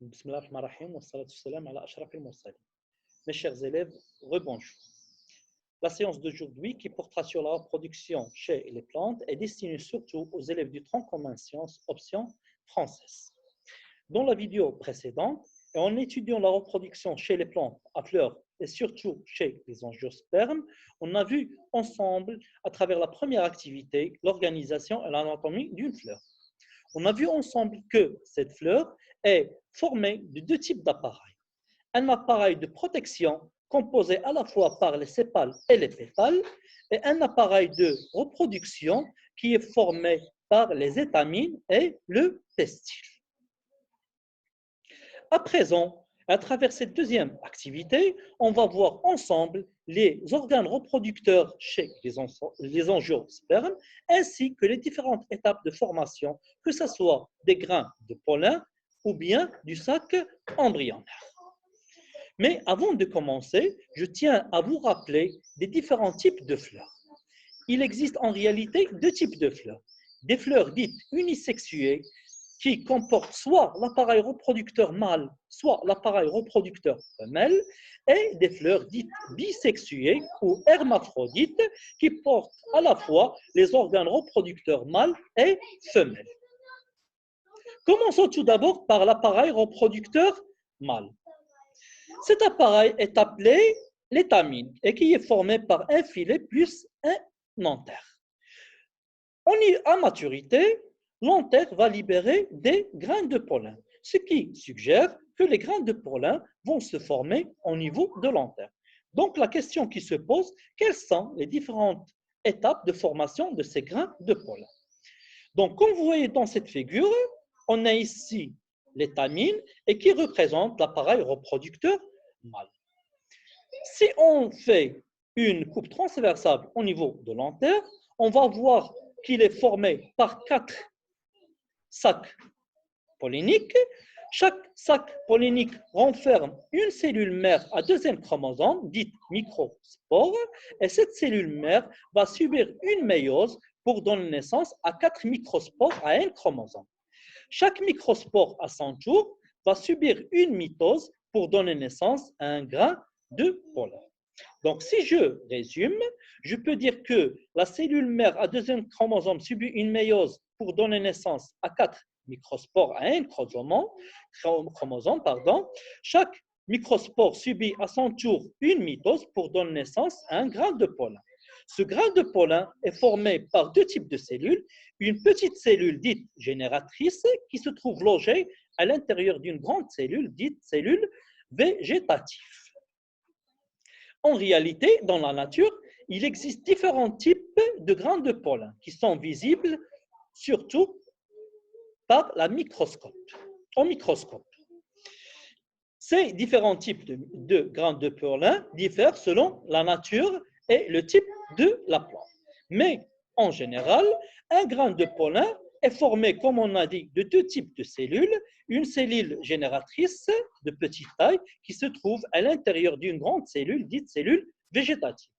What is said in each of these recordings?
Bismillah ar-Rahman ar-Rahim, wa salatu salam ala ashraf al-mursalin. Mes chers élèves, rebonjour. La séance d'aujourd'hui qui portera sur la reproduction chez les plantes est destinée surtout aux élèves du tronc commun sciences, option française. Dans la vidéo précédente, et en étudiant la reproduction chez les plantes à fleurs et surtout chez les angiospermes, on a vu ensemble, à travers la première activité, l'organisation et l'anatomie d'une fleur. On a vu ensemble que cette fleur est formée de deux types d'appareils. Un appareil de protection composé à la fois par les sépales et les pétales et un appareil de reproduction qui est formé par les étamines et le pistil. À présent, à travers cette deuxième activité, on va voir ensemble les organes reproducteurs chez les angiospermes ainsi que les différentes étapes de formation, que ce soit des grains de pollen ou bien du sac embryonnaire. Mais avant de commencer, je tiens à vous rappeler des différents types de fleurs. Il existe en réalité deux types de fleurs. Des fleurs dites unisexuées qui comportent soit l'appareil reproducteur mâle, soit l'appareil reproducteur femelle, et des fleurs dites bisexuées ou hermaphrodites qui portent à la fois les organes reproducteurs mâles et femelles. Commençons tout d'abord par l'appareil reproducteur mâle. Cet appareil est appelé l'étamine et qui est formé par un filet plus un antère. À maturité, l'antère va libérer des grains de pollen, ce qui suggère que les grains de pollen vont se former au niveau de l'antère. Donc la question qui se pose, quelles sont les différentes étapes de formation de ces grains de pollen? Donc comme vous voyez dans cette figure, on a ici l'étamine et qui représente l'appareil reproducteur mâle. Si on fait une coupe transversale au niveau de l'antère, on va voir qu'il est formé par 4 sacs polliniques. Chaque sac pollinique renferme une cellule mère à deuxième chromosome, dite microspore, et cette cellule mère va subir une méiose pour donner naissance à 4 microspores à un chromosome. Chaque microspore, à son tour, va subir une mitose pour donner naissance à un grain de pollen. Donc, si je résume, je peux dire que la cellule mère à deuxième chromosome subit une méiose pour donner naissance à 4 microspores à un chromosome. Chaque microspore subit à son tour une mitose pour donner naissance à un grain de pollen. Ce grain de pollen est formé par deux types de cellules, une petite cellule dite génératrice qui se trouve logée à l'intérieur d'une grande cellule dite cellule végétative. En réalité, dans la nature, il existe différents types de grains de pollen qui sont visibles surtout par au microscope. Ces différents types de grains de pollen diffèrent selon la nature et le type de la plante. Mais en général, un grain de pollen est formé, comme on a dit, de deux types de cellules. Une cellule génératrice de petite taille qui se trouve à l'intérieur d'une grande cellule dite cellule végétative.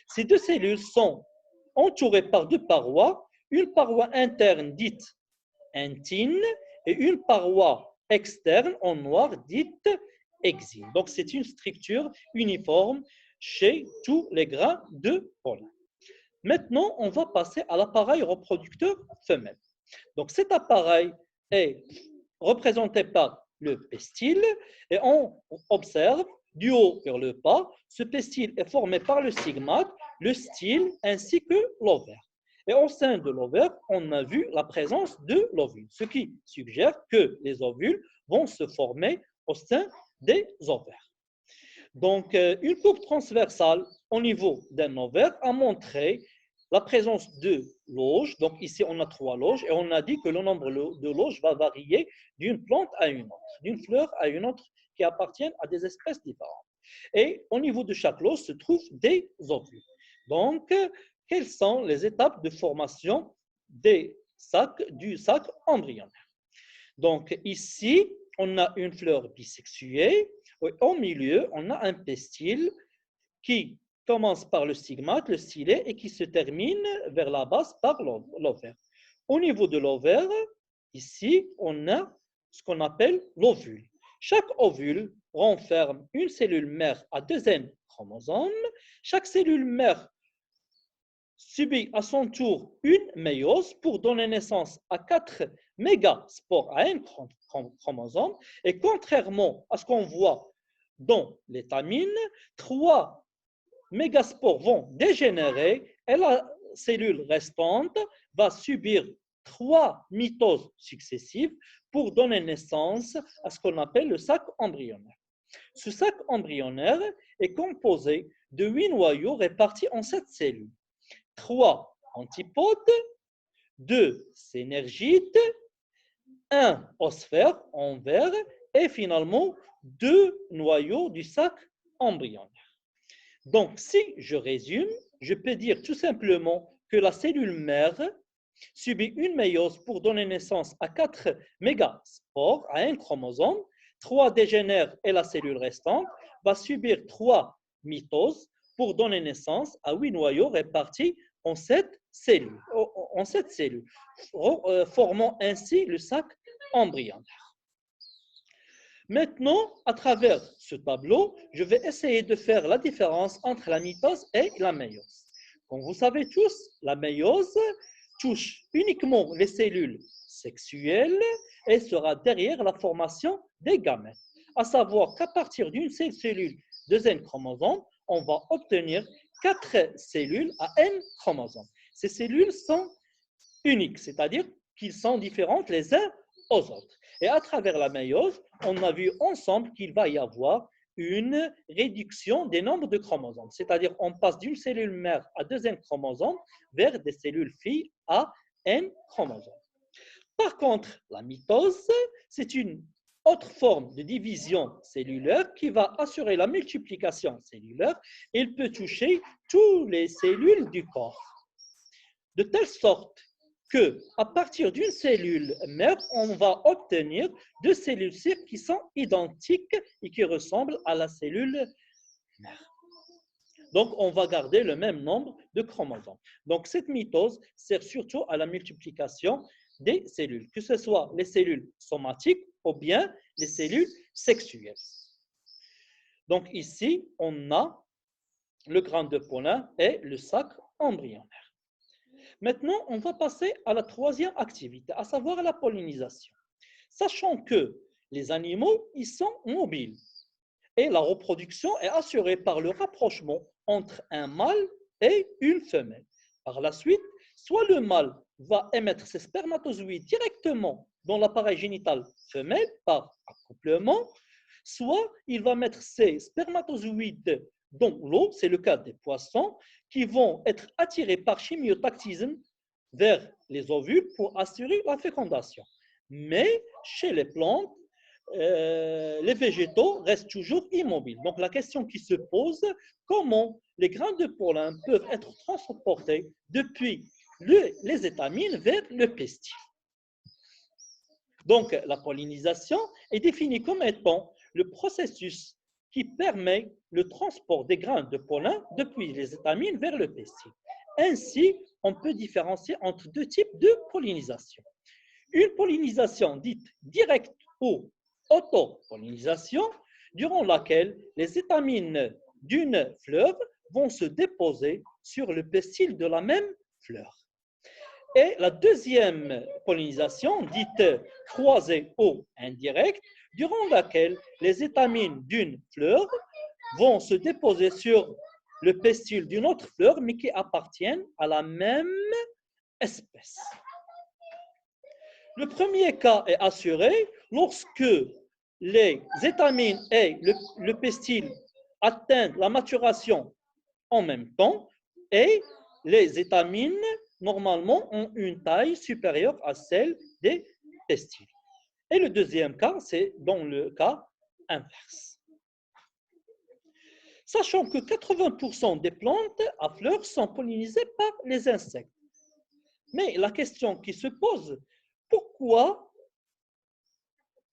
Ces deux cellules sont entourées par deux parois, une paroi interne dite intine et une paroi externe en noir dite exine. Donc, c'est une structure uniforme chez tous les grains de pollen. Maintenant, on va passer à l'appareil reproducteur femelle. Donc, cet appareil est représenté par le pistil et on observe du haut vers le bas, ce pistil est formé par le stigmate, le style ainsi que l'ovaire. Et au sein de l'ovaire, on a vu la présence de l'ovule, ce qui suggère que les ovules vont se former au sein des ovaires. Donc, une coupe transversale au niveau d'un ovaire a montré la présence de loges. Donc, ici, on a 3 loges et on a dit que le nombre de loges va varier d'une plante à une autre, d'une fleur à une autre qui appartiennent à des espèces différentes. Et au niveau de chaque loge se trouvent des ovules. Donc, quelles sont les étapes de formation du sac embryonnaire? Donc, ici, on a une fleur bisexuée. Au milieu, on a un pistil qui commence par le stigmate, le stylet, et qui se termine vers la base par l'ovaire. Au niveau de l'ovaire, ici, on a ce qu'on appelle l'ovule. Chaque ovule renferme une cellule mère à deux N chromosomes. Chaque cellule mère subit à son tour une méiose pour donner naissance à 4 mégaspores à un chromosome. Et contrairement à ce qu'on voit dans l'étamine, 3 mégaspores vont dégénérer et la cellule restante va subir 3 mitoses successives pour donner naissance à ce qu'on appelle le sac embryonnaire. Ce sac embryonnaire est composé de 8 noyaux répartis en 7 cellules. 3 antipodes, 2 synergites, 1 osphère en verre et finalement 2 noyaux du sac embryonnaire. Donc, si je résume, je peux dire tout simplement que la cellule mère subit une méiose pour donner naissance à 4 mégaspores à un chromosome, 3 dégénèrent et la cellule restante va subir 3 mitoses pour donner naissance à 8 noyaux répartis en 7 cellules, formant ainsi le sac embryonnaire. Maintenant, à travers ce tableau, je vais essayer de faire la différence entre la mitose et la méiose. Comme vous savez tous, la méiose touche uniquement les cellules sexuelles et sera derrière la formation des gamètes. À savoir qu'à partir d'une seule cellule de N chromosomes, on va obtenir 4 cellules à N chromosomes. Ces cellules sont uniques, c'est-à-dire qu'ils sont différentes les uns aux autres. Et à travers la méiose, on a vu ensemble qu'il va y avoir une réduction des nombres de chromosomes. C'est-à-dire on passe d'une cellule mère à 2 N chromosomes vers des cellules filles à N chromosomes. Par contre, la mitose, c'est une autre forme de division cellulaire qui va assurer la multiplication cellulaire. Il peut toucher toutes les cellules du corps. De telle sorte qu'à partir d'une cellule mère, on va obtenir 2 cellules cibles qui sont identiques et qui ressemblent à la cellule mère. Donc, on va garder le même nombre de chromosomes. Donc, cette mitose sert surtout à la multiplication des cellules, que ce soit les cellules somatiques ou bien les cellules sexuelles. Donc, ici, on a le grain de pollen et le sac embryonnaire. Maintenant, on va passer à la troisième activité, à savoir la pollinisation. Sachant que les animaux, ils sont mobiles et la reproduction est assurée par le rapprochement entre un mâle et une femelle. Par la suite, soit le mâle va émettre ses spermatozoïdes directement dans l'appareil génital femelle par accouplement, soit il va mettre ses spermatozoïdes dans l'eau, c'est le cas des poissons, qui vont être attirés par chimiotactisme vers les ovules pour assurer la fécondation. Mais chez les plantes, les végétaux restent toujours immobiles. Donc la question qui se pose, comment les grains de pollen peuvent être transportés depuis les étamines vers le pistil? Donc la pollinisation est définie comme étant le processus qui permet le transport des grains de pollen depuis les étamines vers le pistil. Ainsi, on peut différencier entre 2 types de pollinisation. Une pollinisation dite directe ou autopollinisation, durant laquelle les étamines d'une fleur vont se déposer sur le pistil de la même fleur. Et la deuxième pollinisation, dite croisée ou indirecte, durant laquelle les étamines d'une fleur vont se déposer sur le pistil d'une autre fleur, mais qui appartiennent à la même espèce. Le premier cas est assuré lorsque les étamines et le pistil atteignent la maturation en même temps et les étamines, normalement, ont une taille supérieure à celle des pistils. Et le deuxième cas, c'est dans le cas inverse. Sachant que 80% des plantes à fleurs sont pollinisées par les insectes. Mais la question qui se pose, pourquoi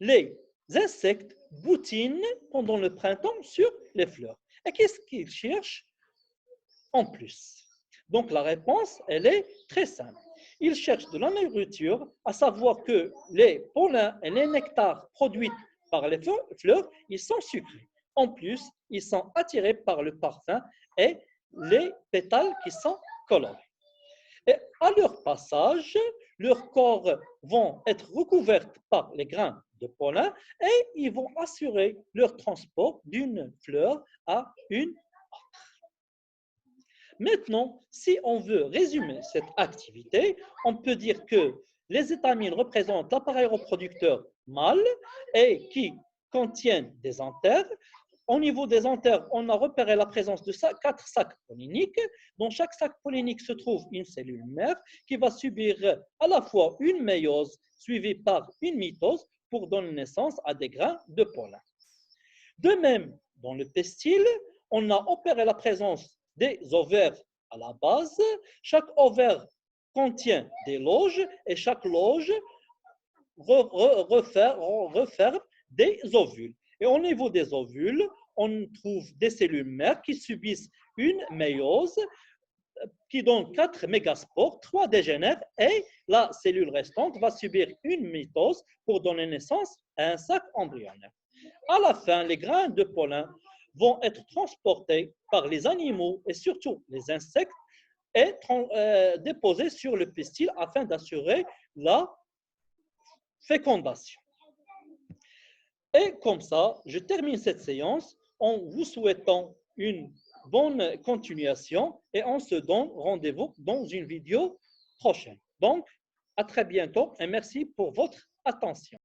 les insectes boutinent pendant le printemps sur les fleurs? Et qu'est-ce qu'ils cherchent en plus? Donc la réponse, elle est très simple. Ils cherchent de la nourriture, à savoir que les pollens et les nectars produits par les fleurs, ils sont sucrés. En plus, ils sont attirés par le parfum et les pétales qui sont colorés. Et à leur passage, leurs corps vont être recouverts par les grains de pollen et ils vont assurer leur transport d'une fleur à une autre. Maintenant, si on veut résumer cette activité, on peut dire que les étamines représentent l'appareil reproducteur mâle et qui contiennent des anthères. Au niveau des anthères, on a repéré la présence de 4 sacs polliniques. Dans chaque sac pollinique se trouve une cellule mère qui va subir à la fois une méiose suivie par une mitose pour donner naissance à des grains de pollen. De même, dans le pistil, on a opéré la présence des ovaires à la base. Chaque ovaire contient des loges et chaque loge referme des ovules. Et au niveau des ovules, on trouve des cellules mères qui subissent une méiose qui donne 4 mégaspores, 3 dégénèrent et la cellule restante va subir une mitose pour donner naissance à un sac embryonnaire. À la fin, les grains de pollen vont être transportés par les animaux et surtout les insectes et déposés sur le pistil afin d'assurer la fécondation. Et comme ça, je termine cette séance en vous souhaitant une bonne continuation et on se donne rendez-vous dans une vidéo prochaine. Donc, à très bientôt et merci pour votre attention.